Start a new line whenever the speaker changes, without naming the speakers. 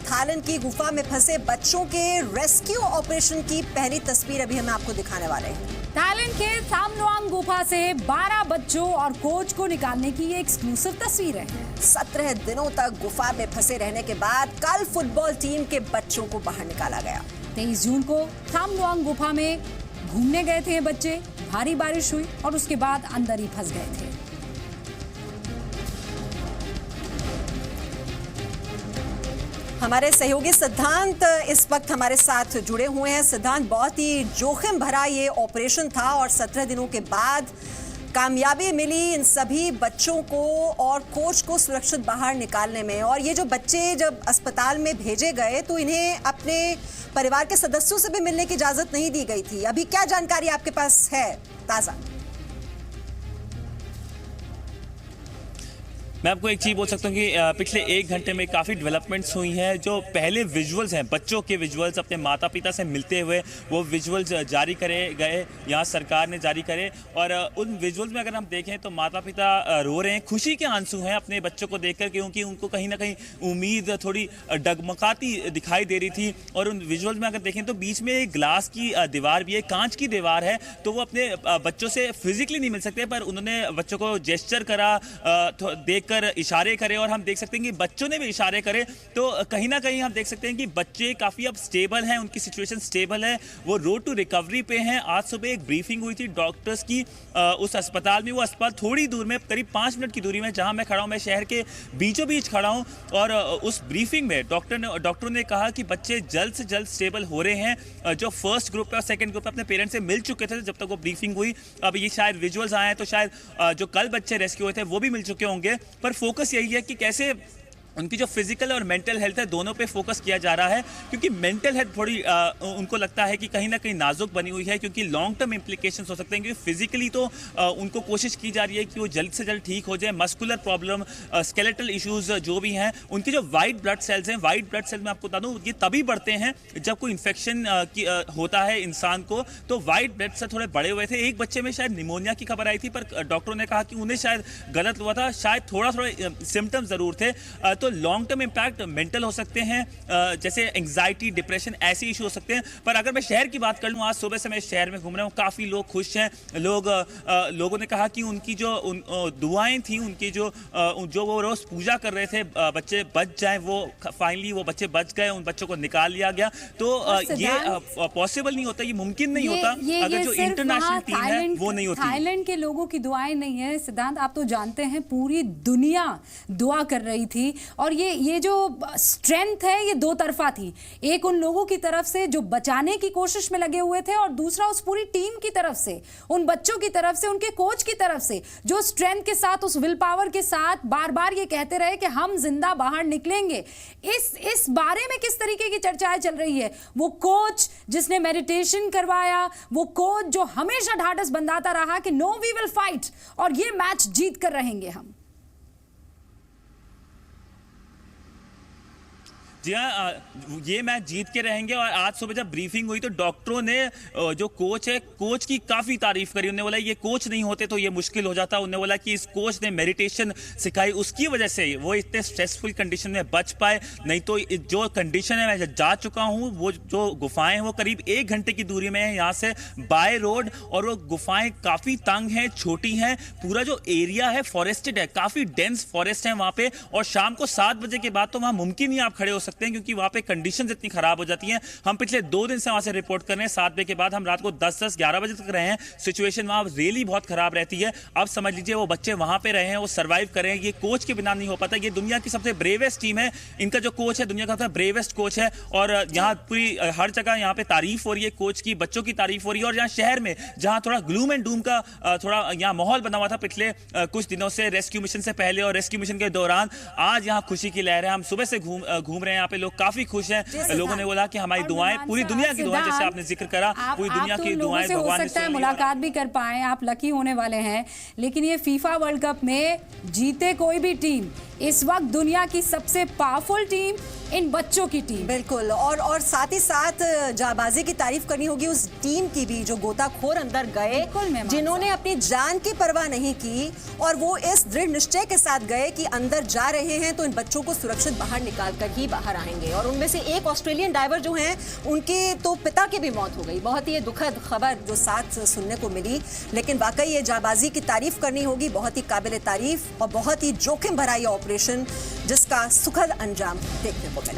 Thailand की गुफा में फंसे बच्चों के रेस्क्यू ऑपरेशन की पहली तस्वीर अभी हम आपको दिखाने वाले हैं।
थाईलैंड के tham Luang गुफा से 12 बच्चों और कोच को निकालने की ये एक्सक्लूसिव तस्वीर है।
17 दिनों तक गुफा में फंसे रहने के बाद कल फुटबॉल टीम के बच्चों को बाहर निकाला गया।
23 जून को tham Luang गुफा में घूमने गए थे बच्चे, भारी बारिश हुई और उसके बाद अंदर ही फंस गए थे।
हमारे सहयोगी सिद्धांत इस वक्त हमारे साथ जुड़े हुए हैं। सिद्धांत, बहुत ही जोखिम भरा ये ऑपरेशन था और 17 दिनों के बाद कामयाबी मिली इन सभी बच्चों को और कोच को सुरक्षित बाहर निकालने में। और ये जो बच्चे जब अस्पताल में भेजे गए तो इन्हें अपने परिवार के सदस्यों से भी मिलने की इजाजत नहीं दी गई थी। अभी क्या जानकारी आपके पास है ताजा?
मैं आपको एक चीज़ बोल सकता हूँ कि पिछले 1 घंटे में काफ़ी डेवलपमेंट्स हुई हैं। जो पहले विजुअल्स हैं, बच्चों के विजुअल्स अपने माता पिता से मिलते हुए, वो विजुअल्स जारी करे गए, यहाँ सरकार ने जारी करे। और उन विजुअल्स में अगर हम देखें तो माता पिता रो रहे हैं, खुशी के आंसू हैं अपने बच्चों को देखकर, क्योंकि उनको कहीं ना कहीं उम्मीद थोड़ी डगमगाती दिखाई दे रही थी। और उन विजुअल्स में अगर देखें तो बीच में एक ग्लास की दीवार भी है, कांच की दीवार है, तो वो अपने बच्चों से फिजिकली नहीं मिल सकते, पर उन्होंने बच्चों को जेस्चर करा, देखकर इशारे करे, और हम देख सकते हैं कि बच्चों ने भी इशारे करे। तो कहीं ना कहीं हम देख सकते हैं कि बच्चे काफ़ी अब स्टेबल हैं, उनकी सिचुएशन स्टेबल है, वो रोड टू रिकवरी पे हैं। आज सुबह एक ब्रीफिंग हुई थी डॉक्टर्स की उस अस्पताल में। वो अस्पताल थोड़ी दूर में, करीब 5 मिनट की दूरी में जहां मैं खड़ा हूं, मैं शहर के बीचों बीच खड़ा हूं। और उस ब्रीफिंग में डॉक्टरों ने कहा कि बच्चे जल्द से जल्द स्टेबल हो रहे हैं। जो फर्स्ट ग्रुप है और सेकेंड ग्रुप है अपने पेरेंट्स से मिल चुके थे जब तक वो ब्रीफिंग हुई। अब ये शायद विजुअल्स आए हैं तो शायद जो कल बच्चे रेस्क्यू हुए थे वो भी मिल चुके होंगे। पर फोकस यही है कि कैसे उनकी जो फिजिकल और मेंटल हेल्थ है दोनों पे फोकस किया जा रहा है, क्योंकि मेंटल हेल्थ थोड़ी उनको लगता है कि कहीं ना कहीं नाजुक बनी हुई है, क्योंकि लॉन्ग टर्म इंप्लीकेशंस हो सकते हैं। क्योंकि फिजिकली तो उनको कोशिश की जा रही है कि वो जल्द से जल्द ठीक हो जाए। मस्कुलर प्रॉब्लम, स्केलेटल इश्यूज जो भी हैं, उनके जो वाइट ब्लड सेल्स हैं, वाइट ब्लड सेल में आपको बता दूं ये तभी बढ़ते हैं जब कोई इन्फेक्शन होता है इंसान को, तो वाइट ब्लड सेल थोड़े बड़े हुए थे। एक बच्चे में शायद निमोनिया की खबर आई थी, पर डॉक्टरों ने कहा कि उन्हें शायद गलत हुआ था, शायद थोड़ा सिम्टम्स जरूर थे। तो लॉन्ग टर्म इंपैक्ट मेंटल हो सकते हैं, जैसे एंजाइटी, डिप्रेशन, ऐसे इशू हो सकते हैं। पर अगर मैं शहर की बात कर लूँ, आज सुबह से मैं शहर में घूम रहा हूँ, काफ़ी लोग खुश हैं। लोगों ने कहा कि उनकी जो दुआएं थी, उनकी जो वो रोज़ पूजा कर रहे थे बच्चे बच जाएं, वो फाइनली वो बच्चे बच गए, उन बच्चों को निकाल लिया गया। तो ये पॉसिबल नहीं होता, ये मुमकिन नहीं होता अगर जो इंटरनेशनल टीम है वो नहीं होती।
थाईलैंड के लोगों की दुआएं नहीं है सिद्धांत, आप तो जानते हैं पूरी दुनिया दुआ कर रही थी। और ये जो स्ट्रेंथ है ये दो तरफा थी, एक उन लोगों की तरफ से जो बचाने की कोशिश में लगे हुए थे, और दूसरा उस पूरी टीम की तरफ से, उन बच्चों की तरफ से, उनके कोच की तरफ से, जो स्ट्रेंथ के साथ, उस विल पावर के साथ बार बार ये कहते रहे कि हम जिंदा बाहर निकलेंगे। इस बारे में किस तरीके की चर्चाएं चल रही है? वो कोच जिसने मेडिटेशन करवाया, वो कोच जो हमेशा ढाढ़स बंधाता रहा कि नो वी विल फाइट और ये मैच जीत कर रहेंगे हम।
जी हाँ, ये मैच जीत के रहेंगे। और आज सुबह जब ब्रीफिंग हुई तो डॉक्टरों ने जो कोच है, कोच की काफ़ी तारीफ करी। उन्होंने बोला ये कोच नहीं होते तो ये मुश्किल हो जाता। उन्होंने बोला कि इस कोच ने मेडिटेशन सिखाई, उसकी वजह से वो इतने स्ट्रेसफुल कंडीशन में बच पाए। नहीं तो जो कंडीशन है, मैं जा चुका हूँ, वो जो गुफाएं हैं वो करीब 1 घंटे की दूरी में है यहाँ से बाय रोड, और वो गुफाएं काफ़ी तंग हैं, छोटी हैं। पूरा जो एरिया है फॉरेस्टेड है, काफ़ी डेंस फॉरेस्ट है वहाँ पे। और शाम को 7 बजे के बाद तो वहाँ मुमकिन ही आप खड़े हो सकते हैं, क्योंकि वहां पे कंडीशंस इतनी खराब हो जाती हैं। हम पिछले 2 दिन से वहां से रिपोर्ट कर रहे हैं, 7 बजे के बाद हम रात को 10-11 बजे तक रहे हैं। सिचुएशन वहां रियली बहुत खराब रहती है। अब समझ लीजिए वो बच्चे वहां पे रहे हैं, वो सर्वाइव कर रहे हैं। ये कोच के बिना नहीं हो पाता। ये दुनिया की सबसे ब्रेवेस्ट टीम है, इनका जो कोच है दुनिया का सबसे ब्रेवेस्ट कोच है। और यहाँ पूरी हर जगह यहाँ पे तारीफ हो रही है कोच की, बच्चों की तारीफ हो रही है। और यहाँ शहर में जहाँ थोड़ा ग्लूम एंड डूम का थोड़ा यहाँ माहौल बना हुआ था पिछले कुछ दिनों से, रेस्क्यू मिशन से पहले और रेस्क्यू मिशन के दौरान, आज यहाँ खुशी की लहर है। हम सुबह से घूम रहे हैं, यहाँ पे लोग काफी खुश हैं। लोगों ने बोला कि हमारी दुआएं, पूरी दुनिया की दुआएं, जैसे आपने जिक्र करा, पूरी दुनिया की दुआएं भगवान ने सुनी।
मुलाकात भी कर पाए, आप लकी होने वाले हैं। लेकिन ये फीफा वर्ल्ड कप में जीते कोई भी टीम, इस वक्त दुनिया की सबसे पावरफुल टीम इन बच्चों की टीम।
बिल्कुल। और साथ ही साथ जाबाजी की तारीफ करनी होगी उस टीम की भी जो गोताखोर अंदर गए, जिन्होंने अपनी जान की परवाह नहीं की, और वो इस दृढ़ निश्चय के साथ गए कि अंदर जा रहे हैं तो इन बच्चों को सुरक्षित बाहर निकाल कर ही बाहर बाहर आएंगे। और उनमें से एक ऑस्ट्रेलियन डाइवर जो हैं उनके तो पिता की भी मौत हो गई। बहुत ही दुखद खबर जो साथ सुनने को मिली, लेकिन वाकई ये जाबाजी की तारीफ करनी होगी, बहुत ही काबिल तारीफ और बहुत ही जोखिम भरा ये ऑपरेशन जिसका सुखद अंजाम देखने को मिला।